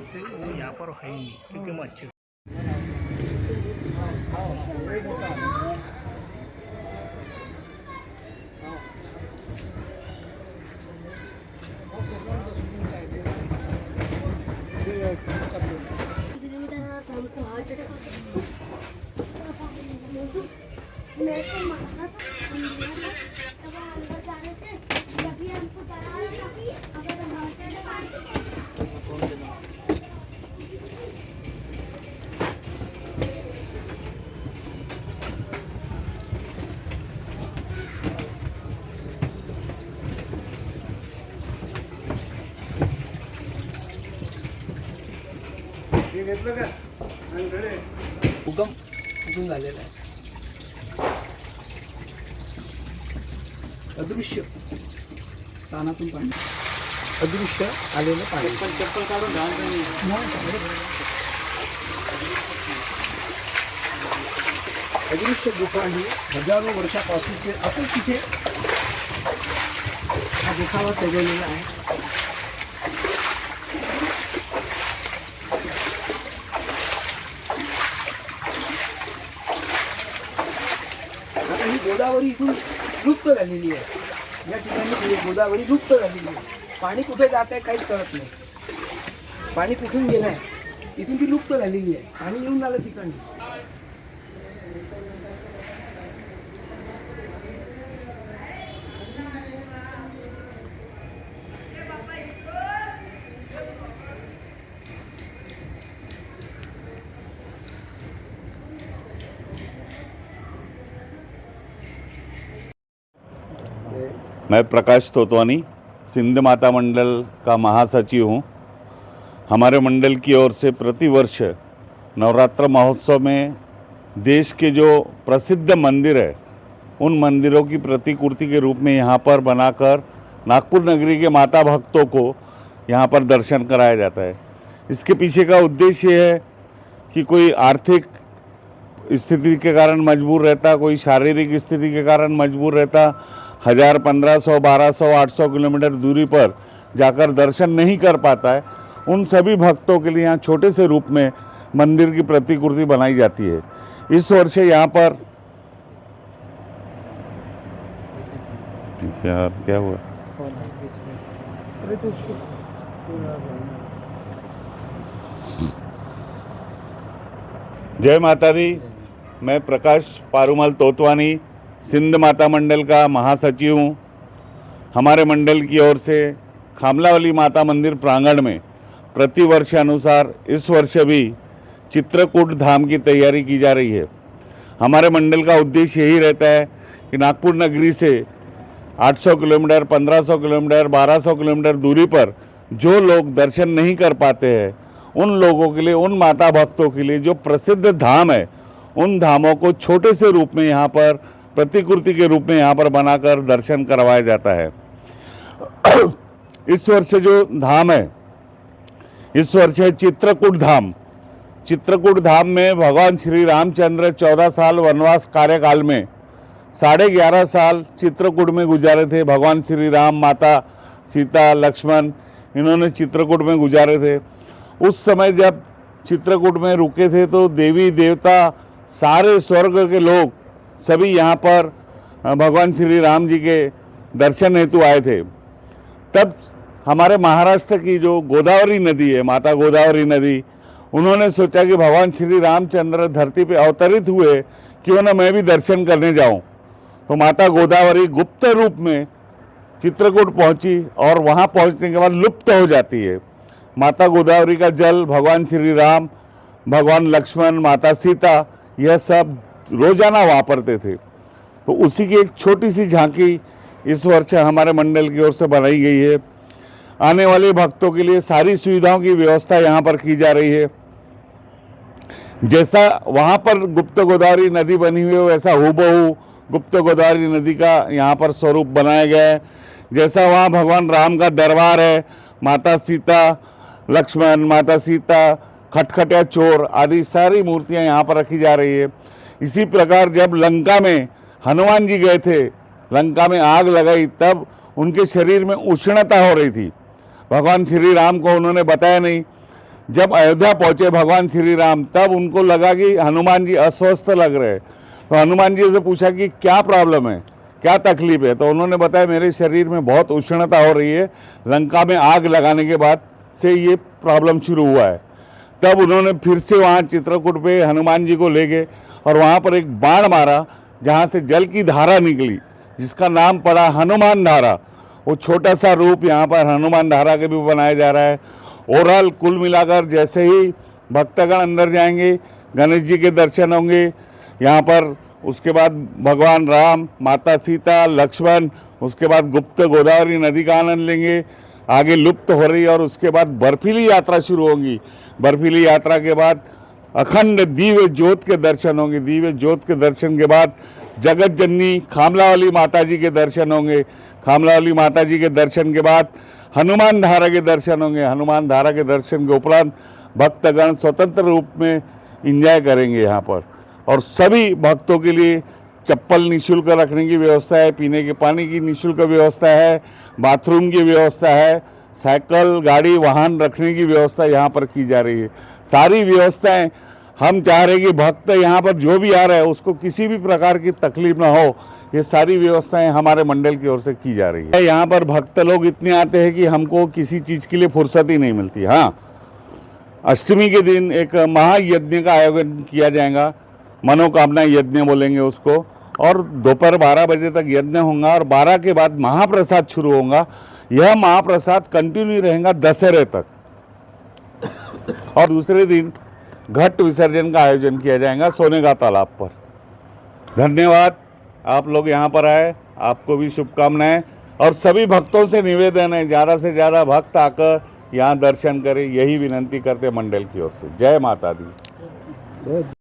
से वो यहाँ पर है ही नहीं, क्योंकि हम अच्छे हमको हार्ट अटैक मैं तो मारा था, तब हम अंदर जा रहे थे, जब हमको डरा तभी अगर हम हार्ट अटैक भूकंप कुठून झालेला आहे. अदृश्य कानातून पाणी, अदृश्य आलेलं पाणी. चप्पल काढून अदृश्य गुफा ही हजारो वर्षापासूनचे असंच तिथे हा देखावा सजवलेला आहे. आता ही गोदावरी इथून लुप्त झालेली आहे. या ठिकाणी गोदावरी लुप्त झालेली आहे. पाणी कुठे जात आहे काहीच कळत नाही. पाणी कुठून गेलं आहे, इथून ती लुप्त झालेली आहे. पाणी येऊन आलं ठिकाणी. मैं प्रकाश तोतवानी सिंध माता मंडल का महासचिव हूँ। हमारे मंडल की ओर से प्रतिवर्ष नवरात्र महोत्सव में देश के जो प्रसिद्ध मंदिर है उन मंदिरों की प्रतिकृति के रूप में यहाँ पर बनाकर नागपुर नगरी के माता भक्तों को यहाँ पर दर्शन कराया जाता है। इसके पीछे का उद्देश्य ये है कि कोई आर्थिक स्थिति के कारण मजबूर रहता, कोई शारीरिक स्थिति के कारण मजबूर रहता, 1000, 1500, 1200, 800 किलोमीटर दूरी पर जाकर दर्शन नहीं कर पाता है, उन सभी भक्तों के लिए यहाँ छोटे से रूप में मंदिर की प्रतिकृति बनाई जाती है। इस वर्ष यहाँ पर क्या हुआ? जय माता दी। मैं प्रकाश पारूमाल तोतवानी सिंध माता मंडल का महासचिव हूँ। हमारे मंडल की ओर से खामलावाली माता मंदिर प्रांगण में प्रतिवर्ष अनुसार इस वर्ष भी चित्रकूट धाम की तैयारी की जा रही है। हमारे मंडल का उद्देश्य यही रहता है कि नागपुर नगरी से 800 किलोमीटर, 1500 किलोमीटर, 1200 किलोमीटर दूरी पर जो लोग दर्शन नहीं कर पाते हैं उन लोगों के लिए, उन माता भक्तों के लिए जो प्रसिद्ध धाम है उन धामों को छोटे से रूप में यहाँ पर प्रतिकृति के रूप में यहाँ पर बनाकर दर्शन करवाया जाता है। इस वर्ष जो धाम है, इस वर्ष है चित्रकूट धाम। चित्रकूट धाम में भगवान श्री रामचंद्र 14 साल वनवास कार्यकाल में 11.5 साल चित्रकूट में गुजारे थे। भगवान श्री राम, माता सीता, लक्ष्मण इन्होंने चित्रकूट में गुजारे थे। उस समय जब चित्रकूट में रुके थे तो देवी देवता सारे स्वर्ग के लोग सभी यहाँ पर भगवान श्री राम जी के दर्शन हेतु आए थे। तब हमारे महाराष्ट्र की जो गोदावरी नदी है, माता गोदावरी नदी, उन्होंने सोचा कि भगवान श्री रामचंद्र धरती पे अवतरित हुए, क्यों ना मैं भी दर्शन करने जाऊं। तो माता गोदावरी गुप्त रूप में चित्रकूट पहुंची और वहां पहुंचने के बाद लुप्त हो जाती है। माता गोदावरी का जल भगवान श्री राम, भगवान लक्ष्मण, माता सीता यह सब रोजाना वापरते थे। तो उसी की एक छोटी सी झांकी इस वर्ष हमारे मंडल की ओर से बनाई गई है। आने वाले भक्तों के लिए सारी सुविधाओं की व्यवस्था यहाँ पर की जा रही है। जैसा वहाँ पर गुप्त गोदावरी नदी बनी हुई है वैसा हूबहू गुप्त गोदावरी नदी का यहाँ पर स्वरूप बनाया गया है। जैसा वहाँ भगवान राम का दरबार है, माता सीता, लक्ष्मण, माता सीता, खटखटिया चोर आदि सारी मूर्तियाँ यहाँ पर रखी जा रही है। इसी प्रकार जब लंका में हनुमान जी गए थे, लंका में आग लगाई, तब उनके शरीर में उष्णता हो रही थी। भगवान श्री राम को उन्होंने बताया नहीं, जब अयोध्या पहुंचे भगवान श्री राम, तब उनको लगा कि हनुमान जी अस्वस्थ लग रहे हैं। तो हनुमान जी से पूछा कि क्या प्रॉब्लम है, क्या तकलीफ है। तो उन्होंने बताया मेरे शरीर में बहुत उष्णता हो रही है, लंका में आग लगाने के बाद से ये प्रॉब्लम शुरू हुआ है। तब उन्होंने फिर से वहाँ चित्रकूट पे हनुमान जी को ले गए और वहाँ पर एक बाण मारा जहाँ से जल की धारा निकली, जिसका नाम पड़ा हनुमान धारा। वो छोटा सा रूप यहाँ पर हनुमान धारा के भी बनाया जा रहा है। ओवरऑल कुल मिलाकर जैसे ही भक्तगण अंदर जाएंगे, गणेश जी के दर्शन होंगे यहाँ पर, उसके बाद भगवान राम, माता सीता, लक्ष्मण, उसके बाद गुप्त गोदावरी नदी का आनंद लेंगे। आगे लुप्त हो रही और उसके बाद बर्फीली यात्रा शुरू होगी। बर्फीली यात्रा के बाद अखंड दिव्य ज्योत के दर्शन होंगे। दिव्य ज्योत के दर्शन के बाद जगत जननी खामलावाली माता जी के दर्शन होंगे। खामलावाली माता जी के दर्शन के बाद हनुमान धारा के दर्शन होंगे। हनुमान धारा के दर्शन के उपरांत भक्तगण स्वतंत्र रूप में एंजॉय करेंगे यहाँ पर। और सभी भक्तों के लिए चप्पल निःशुल्क रखने की व्यवस्था है, पीने के पानी की निःशुल्क व्यवस्था है, बाथरूम की व्यवस्था है, साइकिल, गाड़ी, वाहन रखने की व्यवस्था यहाँ पर की जा रही है। सारी व्यवस्थाएं हम चाह रहे हैं कि भक्त यहाँ पर जो भी आ रहा है उसको किसी भी प्रकार की तकलीफ ना हो। ये सारी व्यवस्थाएं हमारे मंडल की ओर से की जा रही है। यहाँ पर भक्त लोग इतने आते हैं कि हमको किसी चीज़ के लिए फुर्सत ही नहीं मिलती। हाँ, अष्टमी के दिन एक महायज्ञ का आयोजन किया जाएगा, मनोकामना यज्ञ बोलेंगे उसको, और दोपहर 12 बजे तक यज्ञ होगा और 12 के बाद महाप्रसाद शुरू होगा। यह महाप्रसाद कंटिन्यू रहेगा दशहरे तक। और दूसरे दिन घट विसर्जन का आयोजन किया जाएगा सोनेगा तालाब पर। धन्यवाद, आप लोग यहाँ पर आए, आपको भी शुभकामनाएं। और सभी भक्तों से निवेदन है, ज़्यादा से ज़्यादा भक्त आकर यहाँ दर्शन करें, यही विनंती करते मंडल की ओर से। जय माता दी।